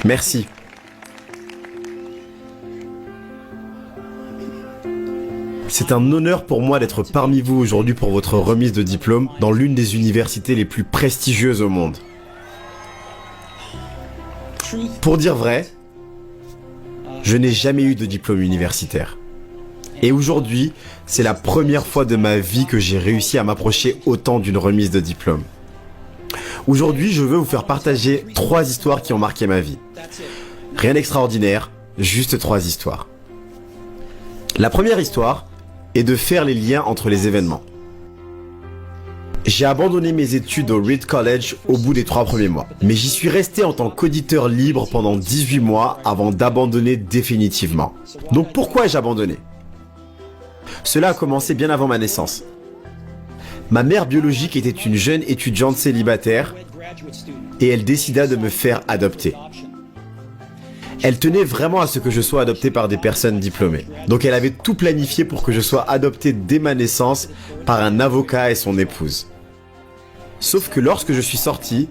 Merci. C'est un honneur pour moi d'être parmi vous aujourd'hui pour votre remise de diplôme dans l'une des universités les plus prestigieuses au monde. Pour dire vrai, je n'ai jamais eu de diplôme universitaire. Et aujourd'hui, c'est la première fois de ma vie que j'ai réussi à m'approcher autant d'une remise de diplôme. Aujourd'hui, je veux vous faire partager 3 histoires qui ont marqué ma vie. Rien d'extraordinaire, juste 3 histoires. La première histoire est de faire les liens entre les événements. J'ai abandonné mes études au Reed College au bout des 3 premiers mois. Mais j'y suis resté en tant qu'auditeur libre pendant 18 mois avant d'abandonner définitivement. Donc pourquoi ai-je abandonné ? Cela a commencé bien avant ma naissance. Ma mère biologique était une jeune étudiante célibataire et elle décida de me faire adopter. Elle tenait vraiment à ce que je sois adopté par des personnes diplômées. Donc elle avait tout planifié pour que je sois adopté dès ma naissance par un avocat et son épouse. Sauf que lorsque je suis sorti,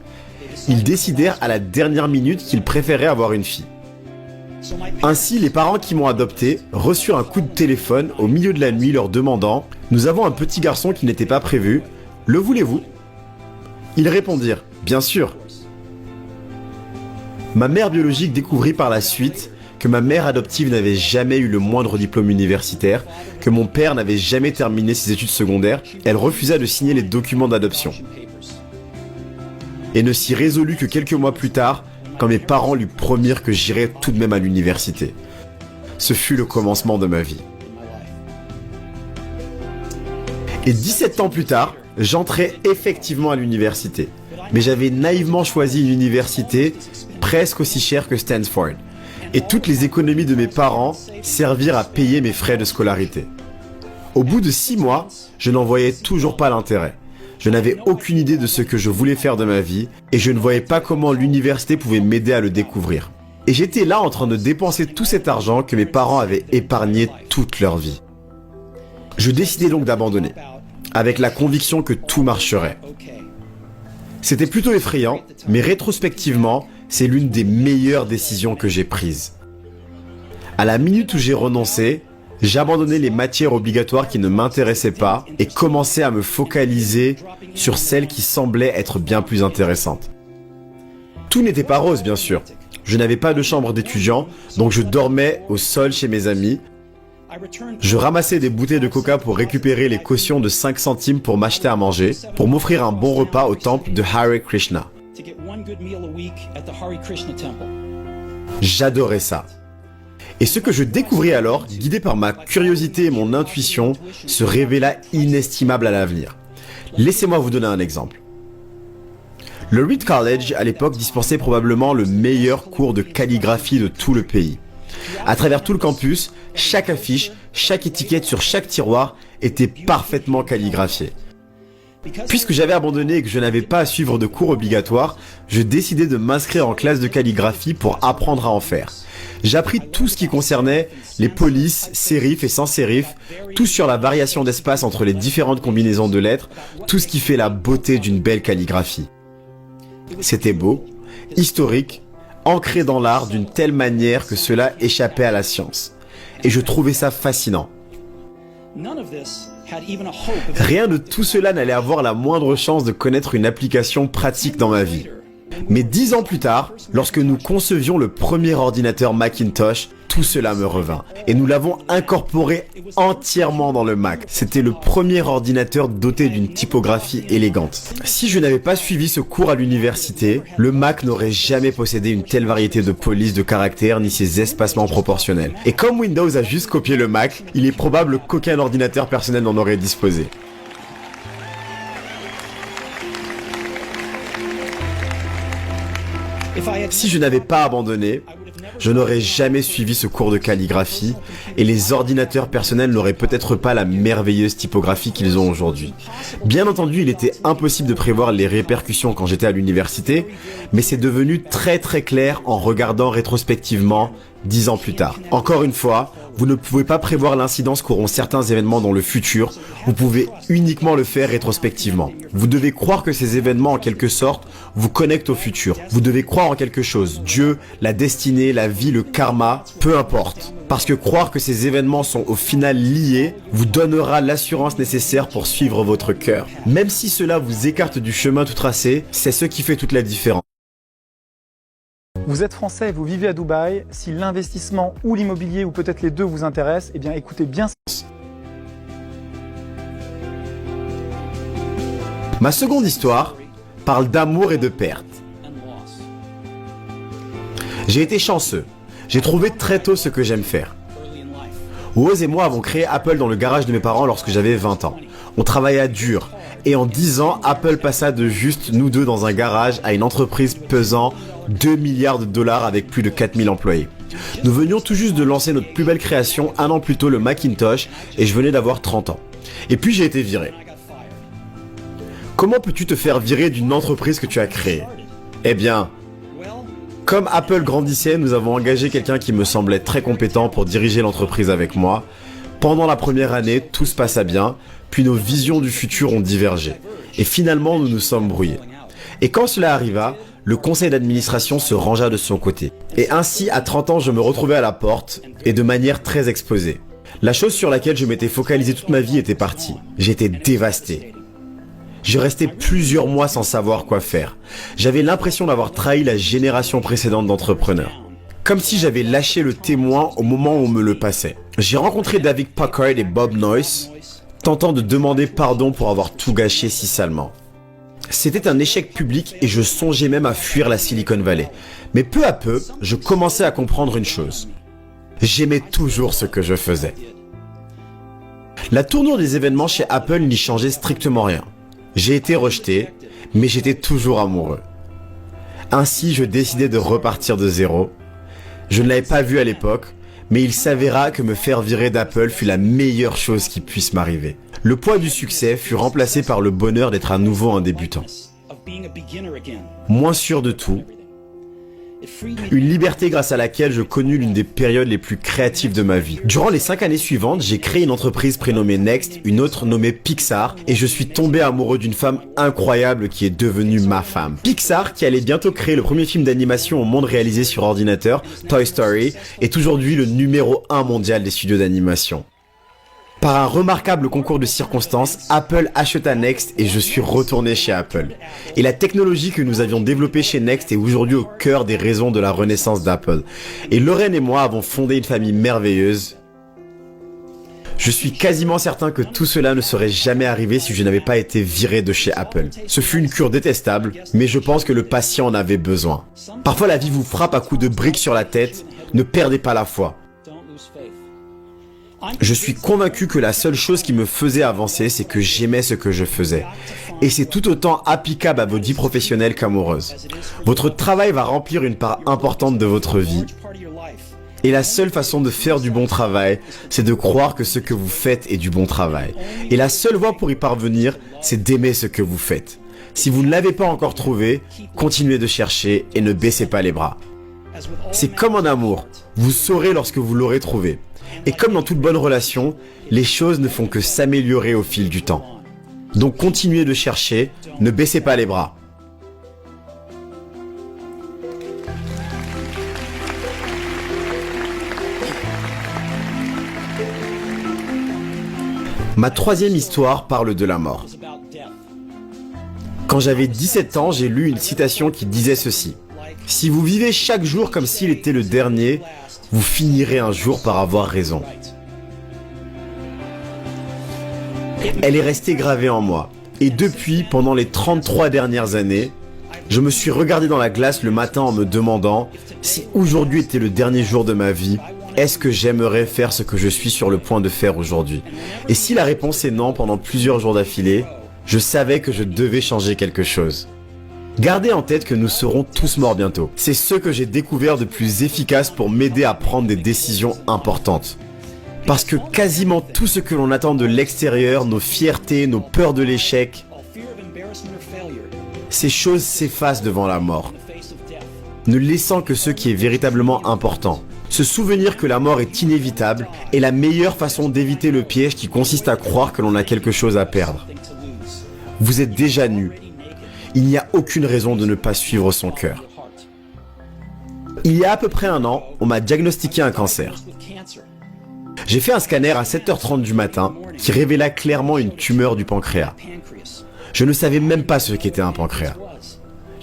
ils décidèrent à la dernière minute qu'ils préféraient avoir une fille. Ainsi, les parents qui m'ont adopté reçurent un coup de téléphone au milieu de la nuit leur demandant « Nous avons un petit garçon qui n'était pas prévu, le voulez-vous » Ils répondirent « Bien sûr ». Ma mère biologique découvrit par la suite que ma mère adoptive n'avait jamais eu le moindre diplôme universitaire, que mon père n'avait jamais terminé ses études secondaires, elle refusa de signer les documents d'adoption. Et ne s'y résolut que quelques mois plus tard, quand mes parents lui promirent que j'irais tout de même à l'université. Ce fut le commencement de ma vie. Et 17 ans plus tard, j'entrais effectivement à l'université. Mais j'avais naïvement choisi une université presque aussi chère que Stanford. Et toutes les économies de mes parents servirent à payer mes frais de scolarité. Au bout de 6 mois, je n'en voyais toujours pas l'intérêt. Je n'avais aucune idée de ce que je voulais faire de ma vie et je ne voyais pas comment l'université pouvait m'aider à le découvrir. Et j'étais là en train de dépenser tout cet argent que mes parents avaient épargné toute leur vie. Je décidai donc d'abandonner, avec la conviction que tout marcherait. C'était plutôt effrayant, mais rétrospectivement, c'est l'une des meilleures décisions que j'ai prises. À la minute où j'ai renoncé, j'abandonnais les matières obligatoires qui ne m'intéressaient pas et commençais à me focaliser sur celles qui semblaient être bien plus intéressantes. Tout n'était pas rose, bien sûr. Je n'avais pas de chambre d'étudiant, donc je dormais au sol chez mes amis. Je ramassais des bouteilles de coca pour récupérer les cautions de 5 centimes pour m'acheter à manger, pour m'offrir un bon repas au temple de Hare Krishna. J'adorais ça. Et ce que je découvris alors, guidé par ma curiosité et mon intuition, se révéla inestimable à l'avenir. Laissez-moi vous donner un exemple. Le Reed College, à l'époque, dispensait probablement le meilleur cours de calligraphie de tout le pays. À travers tout le campus, chaque affiche, chaque étiquette sur chaque tiroir était parfaitement calligraphiée. Puisque j'avais abandonné et que je n'avais pas à suivre de cours obligatoires, je décidai de m'inscrire en classe de calligraphie pour apprendre à en faire. J'appris tout ce qui concernait les polices, sérifs et sans sérifs, tout sur la variation d'espace entre les différentes combinaisons de lettres, tout ce qui fait la beauté d'une belle calligraphie. C'était beau, historique, ancré dans l'art d'une telle manière que cela échappait à la science. Et je trouvais ça fascinant. Rien de tout cela n'allait avoir la moindre chance de connaître une application pratique dans ma vie. Mais 10 ans plus tard, lorsque nous concevions le premier ordinateur Macintosh, tout cela me revint. Et nous l'avons incorporé entièrement dans le Mac. C'était le premier ordinateur doté d'une typographie élégante. Si je n'avais pas suivi ce cours à l'université, le Mac n'aurait jamais possédé une telle variété de polices de caractères ni ses espacements proportionnels. Et comme Windows a juste copié le Mac, il est probable qu'aucun ordinateur personnel n'en aurait disposé. Si je n'avais pas abandonné, je n'aurais jamais suivi ce cours de calligraphie et les ordinateurs personnels n'auraient peut-être pas la merveilleuse typographie qu'ils ont aujourd'hui. Bien entendu, il était impossible de prévoir les répercussions quand j'étais à l'université, mais c'est devenu très clair en regardant rétrospectivement 10 ans plus tard. Encore une fois, Vous ne pouvez pas prévoir l'incidence qu'auront certains événements dans le futur, vous pouvez uniquement le faire rétrospectivement. Vous devez croire que ces événements, en quelque sorte, vous connectent au futur. Vous devez croire en quelque chose, Dieu, la destinée, la vie, le karma, peu importe. Parce que croire que ces événements sont au final liés vous donnera l'assurance nécessaire pour suivre votre cœur. Même si cela vous écarte du chemin tout tracé, c'est ce qui fait toute la différence. Vous êtes français et vous vivez à Dubaï. Si l'investissement ou l'immobilier ou peut-être les deux vous intéressent, eh bien écoutez bien. Ma seconde histoire parle d'amour et de perte. J'ai été chanceux. J'ai trouvé très tôt ce que j'aime faire. Woz et moi avons créé Apple dans le garage de mes parents lorsque j'avais 20 ans. On travailla dur. Et en 10 ans, Apple passa de juste nous deux dans un garage à une entreprise pesant 2 milliards de dollars avec plus de 4000 employés. Nous venions tout juste de lancer notre plus belle création un an plus tôt, le Macintosh, et je venais d'avoir 30 ans. Et puis j'ai été viré. Comment peux-tu te faire virer d'une entreprise que tu as créée? Eh bien, comme Apple grandissait, nous avons engagé quelqu'un qui me semblait très compétent pour diriger l'entreprise avec moi. Pendant la première année, tout se passa bien, puis nos visions du futur ont divergé. Et finalement, nous nous sommes brouillés. Et quand cela arriva, le conseil d'administration se rangea de son côté. Et ainsi, à 30 ans, je me retrouvais à la porte, et de manière très exposée. La chose sur laquelle je m'étais focalisé toute ma vie était partie. J'étais dévasté. Je restais plusieurs mois sans savoir quoi faire. J'avais l'impression d'avoir trahi la génération précédente d'entrepreneurs. Comme si j'avais lâché le témoin au moment où on me le passait. J'ai rencontré David Packard et Bob Noyce, tentant de demander pardon pour avoir tout gâché si salement. C'était un échec public et je songeais même à fuir la Silicon Valley. Mais peu à peu, je commençais à comprendre une chose. J'aimais toujours ce que je faisais. La tournure des événements chez Apple n'y changeait strictement rien. J'ai été rejeté, mais j'étais toujours amoureux. Ainsi, je décidai de repartir de zéro. Je ne l'avais pas vu à l'époque, mais il s'avéra que me faire virer d'Apple fut la meilleure chose qui puisse m'arriver. Le poids du succès fut remplacé par le bonheur d'être à nouveau un débutant. Moins sûr de tout, une liberté grâce à laquelle je connus l'une des périodes les plus créatives de ma vie. Durant les 5 années suivantes, j'ai créé une entreprise prénommée Next, une autre nommée Pixar, et je suis tombé amoureux d'une femme incroyable qui est devenue ma femme. Pixar, qui allait bientôt créer le premier film d'animation au monde réalisé sur ordinateur, Toy Story, est aujourd'hui le numéro 1 mondial des studios d'animation. Par un remarquable concours de circonstances, Apple acheta Next et je suis retourné chez Apple. Et la technologie que nous avions développée chez Next est aujourd'hui au cœur des raisons de la renaissance d'Apple. Et Lorraine et moi avons fondé une famille merveilleuse. Je suis quasiment certain que tout cela ne serait jamais arrivé si je n'avais pas été viré de chez Apple. Ce fut une cure détestable, mais je pense que le patient en avait besoin. Parfois la vie vous frappe à coups de briques sur la tête, ne perdez pas la foi. Je suis convaincu que la seule chose qui me faisait avancer, c'est que j'aimais ce que je faisais. Et c'est tout autant applicable à vos vies professionnelles qu'amoureuses. Votre travail va remplir une part importante de votre vie. Et la seule façon de faire du bon travail, c'est de croire que ce que vous faites est du bon travail. Et la seule voie pour y parvenir, c'est d'aimer ce que vous faites. Si vous ne l'avez pas encore trouvé, continuez de chercher et ne baissez pas les bras. C'est comme en amour, vous saurez lorsque vous l'aurez trouvé. Et comme dans toute bonne relation, les choses ne font que s'améliorer au fil du temps. Donc continuez de chercher, ne baissez pas les bras. Ma troisième histoire parle de la mort. Quand j'avais 17 ans, j'ai lu une citation qui disait ceci. « Si vous vivez chaque jour comme s'il était le dernier, vous finirez un jour par avoir raison. » Elle est restée gravée en moi. Et depuis, pendant les 33 dernières années, je me suis regardé dans la glace le matin en me demandant si aujourd'hui était le dernier jour de ma vie, est-ce que j'aimerais faire ce que je suis sur le point de faire aujourd'hui? Et si la réponse est non pendant plusieurs jours d'affilée, je savais que je devais changer quelque chose. Gardez en tête que nous serons tous morts bientôt. C'est ce que j'ai découvert de plus efficace pour m'aider à prendre des décisions importantes. Parce que quasiment tout ce que l'on attend de l'extérieur, nos fiertés, nos peurs de l'échec, ces choses s'effacent devant la mort, ne laissant que ce qui est véritablement important. Se souvenir que la mort est inévitable est la meilleure façon d'éviter le piège qui consiste à croire que l'on a quelque chose à perdre. Vous êtes déjà nu. Il n'y a aucune raison de ne pas suivre son cœur. Il y a à peu près un an, on m'a diagnostiqué un cancer. J'ai fait un scanner à 7h30 du matin qui révéla clairement une tumeur du pancréas. Je ne savais même pas ce qu'était un pancréas.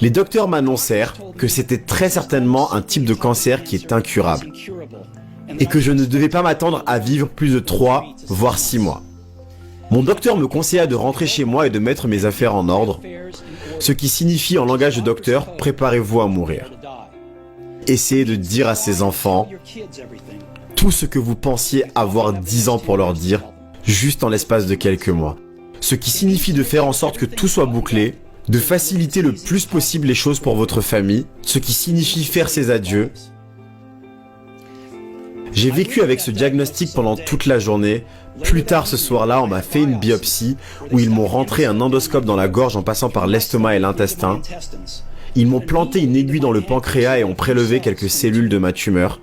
Les docteurs m'annoncèrent que c'était très certainement un type de cancer qui est incurable et que je ne devais pas m'attendre à vivre plus de 3 voire 6 mois. Mon docteur me conseilla de rentrer chez moi et de mettre mes affaires en ordre, ce qui signifie en langage de docteur, préparez-vous à mourir. Essayez de dire à ces enfants tout ce que vous pensiez avoir 10 ans pour leur dire, juste en l'espace de quelques mois. Ce qui signifie de faire en sorte que tout soit bouclé, de faciliter le plus possible les choses pour votre famille, ce qui signifie faire ses adieux. J'ai vécu avec ce diagnostic pendant toute la journée. Plus tard ce soir-là, on m'a fait une biopsie où ils m'ont rentré un endoscope dans la gorge en passant par l'estomac et l'intestin. Ils m'ont planté une aiguille dans le pancréas et ont prélevé quelques cellules de ma tumeur.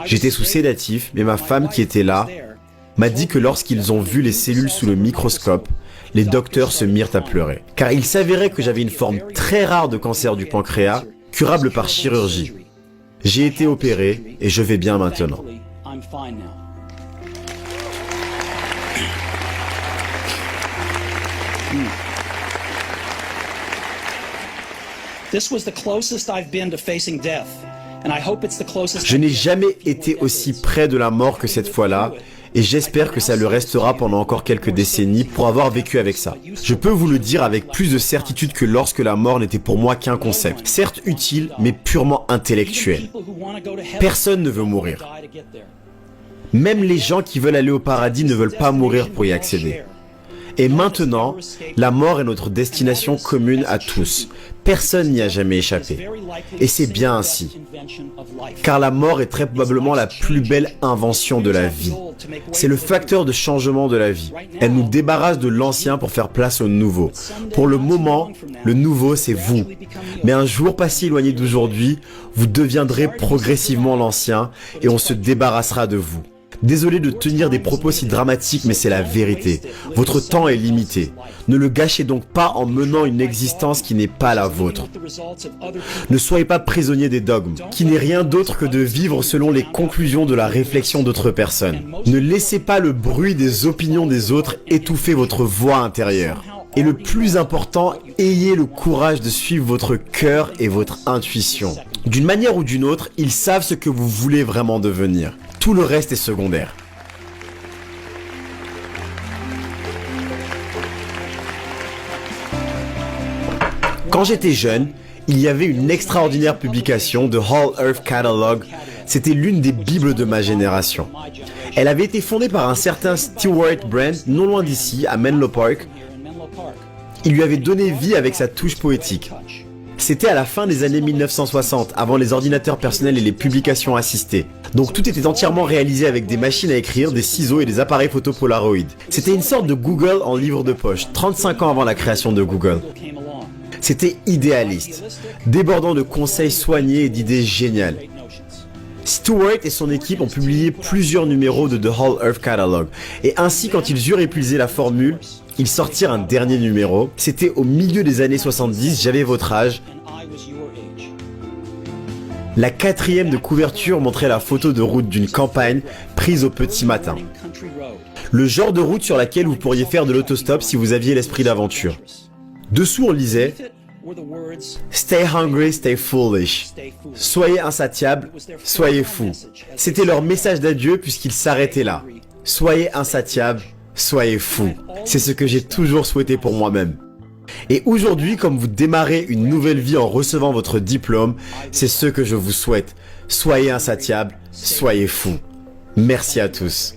J'étais sous sédatif, mais ma femme qui était là m'a dit que lorsqu'ils ont vu les cellules sous le microscope, les docteurs se mirent à pleurer. Car il s'avérait que j'avais une forme très rare de cancer du pancréas, curable par chirurgie. J'ai été opéré et je vais bien maintenant. Je n'ai jamais été aussi près de la mort que cette fois-là, et j'espère que ça le restera pendant encore quelques décennies pour avoir vécu avec ça. Je peux vous le dire avec plus de certitude que lorsque la mort n'était pour moi qu'un concept, certes utile, mais purement intellectuel. Personne ne veut mourir. Même les gens qui veulent aller au paradis ne veulent pas mourir pour y accéder. Et maintenant, la mort est notre destination commune à tous. Personne n'y a jamais échappé. Et c'est bien ainsi. Car la mort est très probablement la plus belle invention de la vie. C'est le facteur de changement de la vie. Elle nous débarrasse de l'ancien pour faire place au nouveau. Pour le moment, le nouveau, c'est vous. Mais un jour pas si éloigné d'aujourd'hui, vous deviendrez progressivement l'ancien et on se débarrassera de vous. Désolé de tenir des propos si dramatiques, mais c'est la vérité. Votre temps est limité. Ne le gâchez donc pas en menant une existence qui n'est pas la vôtre. Ne soyez pas prisonnier des dogmes, qui n'est rien d'autre que de vivre selon les conclusions de la réflexion d'autres personnes. Ne laissez pas le bruit des opinions des autres étouffer votre voix intérieure. Et le plus important, ayez le courage de suivre votre cœur et votre intuition. D'une manière ou d'une autre, ils savent ce que vous voulez vraiment devenir. Tout le reste est secondaire. Quand j'étais jeune, il y avait une extraordinaire publication de Whole Earth Catalog. C'était l'une des bibles de ma génération. Elle avait été fondée par un certain Stewart Brand, non loin d'ici, à Menlo Park. Il lui avait donné vie avec sa touche poétique. C'était à la fin des années 1960, avant les ordinateurs personnels et les publications assistées. Donc tout était entièrement réalisé avec des machines à écrire, des ciseaux et des appareils photo Polaroid. C'était une sorte de Google en livre de poche, 35 ans avant la création de Google. C'était idéaliste, débordant de conseils soignés et d'idées géniales. Stewart et son équipe ont publié plusieurs numéros de The Whole Earth Catalog, et ainsi quand ils eurent épuisé la formule, ils sortirent un dernier numéro. C'était au milieu des années 70, j'avais votre âge. La 4e de couverture montrait la photo de route d'une campagne prise au petit matin. Le genre de route sur laquelle vous pourriez faire de l'autostop si vous aviez l'esprit d'aventure. Dessous on lisait « Stay hungry, stay foolish ». Soyez insatiable, soyez fou. C'était leur message d'adieu puisqu'ils s'arrêtaient là. Soyez insatiable, soyez fou. C'est ce que j'ai toujours souhaité pour moi-même. Et aujourd'hui, comme vous démarrez une nouvelle vie en recevant votre diplôme, c'est ce que je vous souhaite. Soyez insatiable, soyez fou. Merci à tous.